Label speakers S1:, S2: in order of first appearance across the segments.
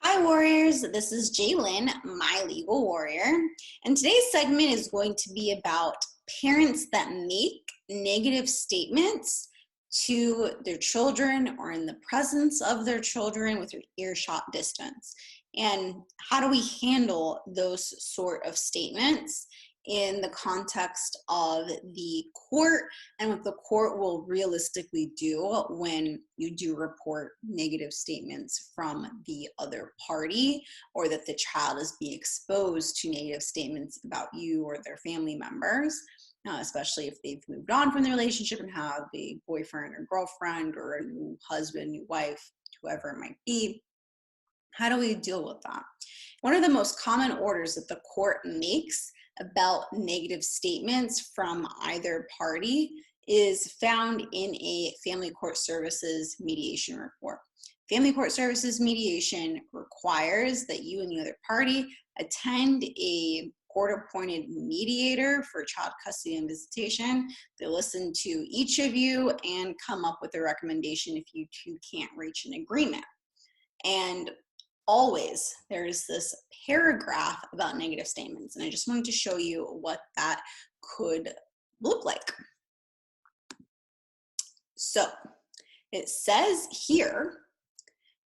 S1: Hi Warriors, this is Jaylyn, my legal warrior, and today's segment is going to be about parents that make negative statements to their children or in the presence of their children with earshot distance. And how do we handle those sort of statements in the context of the court and what the court will realistically do when you do report negative statements from the other party, or that the child is being exposed to negative statements about you or their family members, especially if they've moved on from the relationship and have a boyfriend or girlfriend or a new husband, new wife, whoever it might be. How do we deal with that? One of the most common orders that the court makes about negative statements from either party is found in a family court services mediation report. Family court services mediation requires that you and the other party attend a court-appointed mediator for child custody and visitation. They listen to each of you and come up with a recommendation if you two can't reach an agreement. And always there's this paragraph about negative statements, and I just wanted to show you what that could look like. So it says here,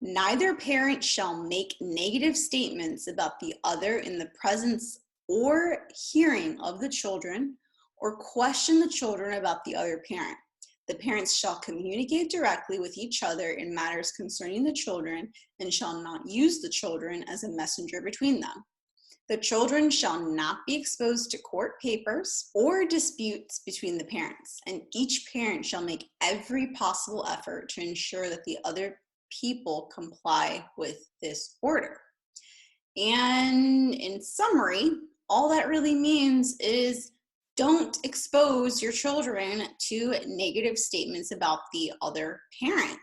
S1: neither parent shall make negative statements about the other in the presence or hearing of the children, or question the children about the other parent. The parents shall communicate directly with each other in matters concerning the children, and shall not use the children as a messenger between them. The children shall not be exposed to court papers or disputes between the parents, and each parent shall make every possible effort to ensure that the other people comply with this order. And in summary, all that really means is don't expose your children to negative statements about the other parent.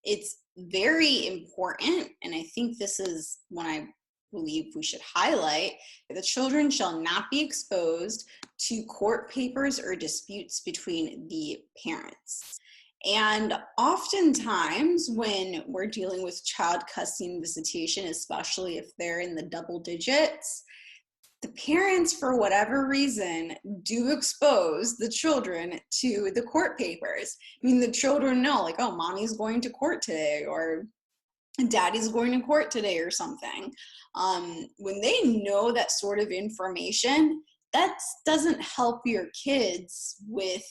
S1: It's very important, and I think this is what I believe we should highlight, that the children shall not be exposed to court papers or disputes between the parents. And oftentimes when we're dealing with child custody and visitation, especially if they're in the double digits, the parents, for whatever reason, do expose the children to the court papers. I mean, the children know, like, oh, mommy's going to court today, or daddy's going to court today, or something. When they know that sort of information, that doesn't help your kids with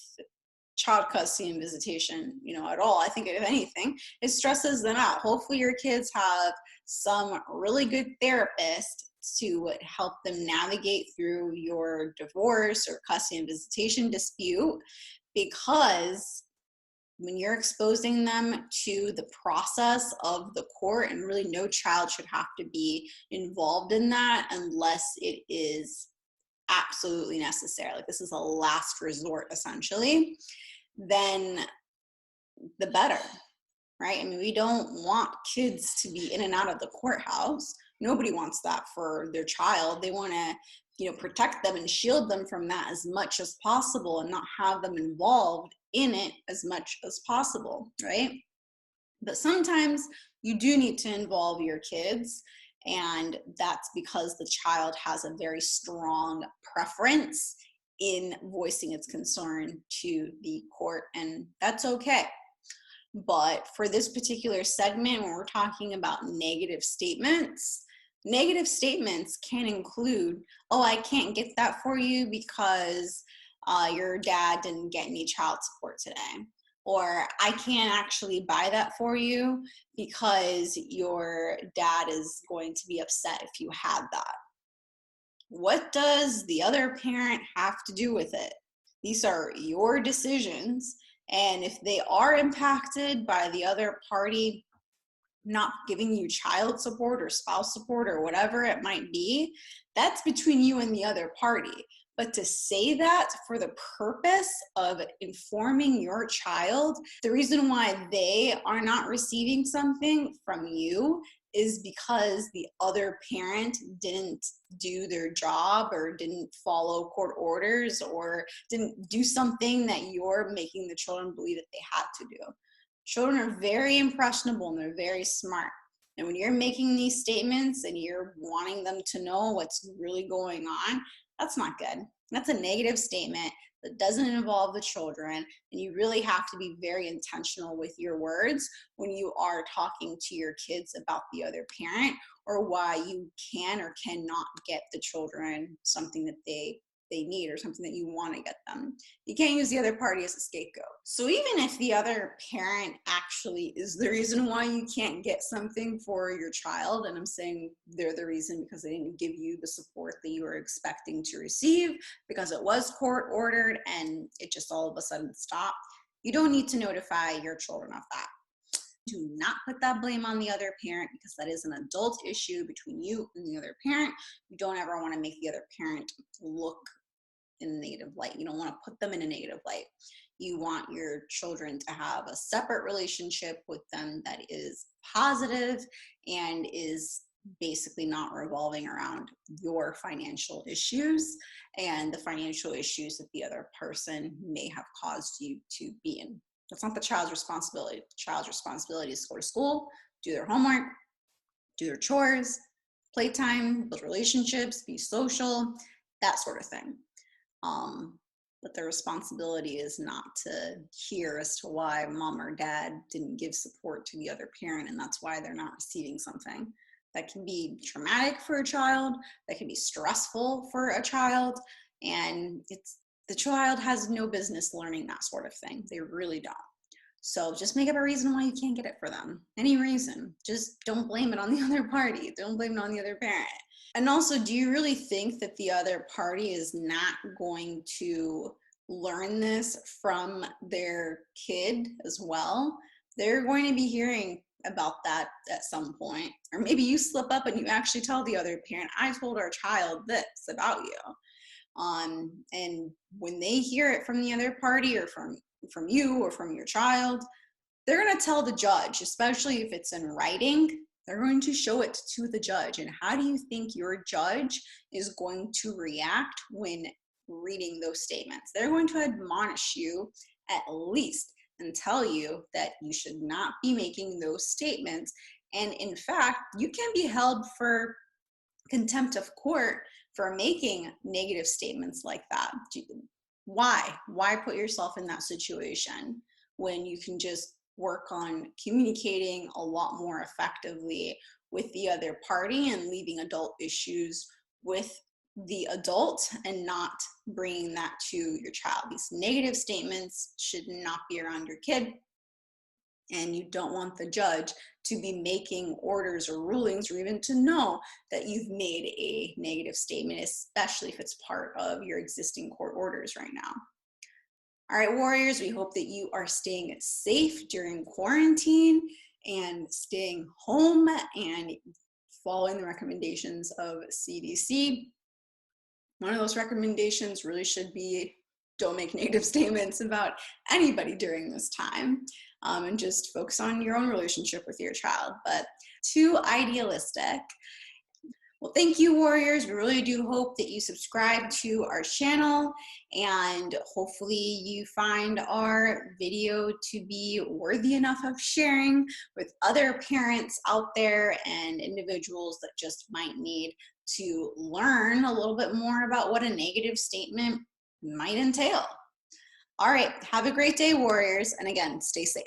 S1: child custody and visitation, at all. I think if anything, it stresses them out. Hopefully your kids have some really good therapist to help them navigate through your divorce or custody and visitation dispute, because when you're exposing them to the process of the court, and really no child should have to be involved in that unless it is absolutely necessary, like this is a last resort essentially, then the better, right? I mean, we don't want kids to be in and out of the courthouse. Nobody wants that for their child. They want to, protect them and shield them from that as much as possible, and not have them involved in it as much as possible, right? But sometimes you do need to involve your kids, and that's because the child has a very strong preference in voicing its concern to the court, and that's okay. But for this particular segment, when we're talking about negative statements can include, oh, I can't get that for you because your dad didn't get any child support today. Or I can't actually buy that for you because your dad is going to be upset if you had that. What does the other parent have to do with it? These are your decisions. And if they are impacted by the other party not giving you child support or spouse support or whatever it might be, that's between you and the other party. But to say that for the purpose of informing your child, the reason why they are not receiving something from you is because the other parent didn't do their job, or didn't follow court orders, or didn't do something that you're making the children believe that they had to do. Children are very impressionable and they're very smart. And when you're making these statements and you're wanting them to know what's really going on, that's not good. That's a negative statement that doesn't involve the children. And you really have to be very intentional with your words when you are talking to your kids about the other parent, or why you can or cannot get the children something that they need, or something that you want to get them. You can't use the other party as a scapegoat. So even if the other parent actually is the reason why you can't get something for your child, and I'm saying they're the reason because they didn't give you the support that you were expecting to receive because it was court ordered and it just all of a sudden stopped, you don't need to notify your children of that. Do not put that blame on the other parent, because that is an adult issue between you and the other parent. You don't ever want to make the other parent look in a negative light. You don't want to put them in a negative light. You want your children to have a separate relationship with them that is positive and is basically not revolving around your financial issues and the financial issues that the other person may have caused you to be in. That's not the child's responsibility. The child's responsibility is to go to school, do their homework, do their chores, playtime, build relationships, be social, that sort of thing. But the responsibility is not to hear as to why mom or dad didn't give support to the other parent, and that's why they're not receiving something. That can be traumatic for a child, that can be stressful for a child, and the child has no business learning that sort of thing. They really don't. So just make up a reason why you can't get it for them. Any reason. Just don't blame it on the other party. Don't blame it on the other parent. And also, do you really think that the other party is not going to learn this from their kid as well? They're going to be hearing about that at some point. Or maybe you slip up and you actually tell the other parent, I told our child this about you. And when they hear it from the other party, or from you or from your child, they're going to tell the judge, especially if it's in writing. They're going to show it to the judge. And how do you think your judge is going to react when reading those statements? They're going to admonish you at least and tell you that you should not be making those statements. And in fact, you can be held for contempt of court for making negative statements like that. Why? Why put yourself in that situation when you can just work on communicating a lot more effectively with the other party and leaving adult issues with the adult and not bringing that to your child? These negative statements should not be around your kid, and you don't want the judge to be making orders or rulings, or even to know that you've made a negative statement, especially if it's part of your existing court orders right now. All right, warriors, we hope that you are staying safe during quarantine and staying home and following the recommendations of CDC. One of those recommendations really should be don't make negative statements about anybody during this time, and just focus on your own relationship with your child. But too idealistic. Well, thank you, warriors. We really do hope that you subscribe to our channel, and hopefully you find our video to be worthy enough of sharing with other parents out there and individuals that just might need to learn a little bit more about what a negative statement might entail. All right, have a great day, warriors, and again, stay safe.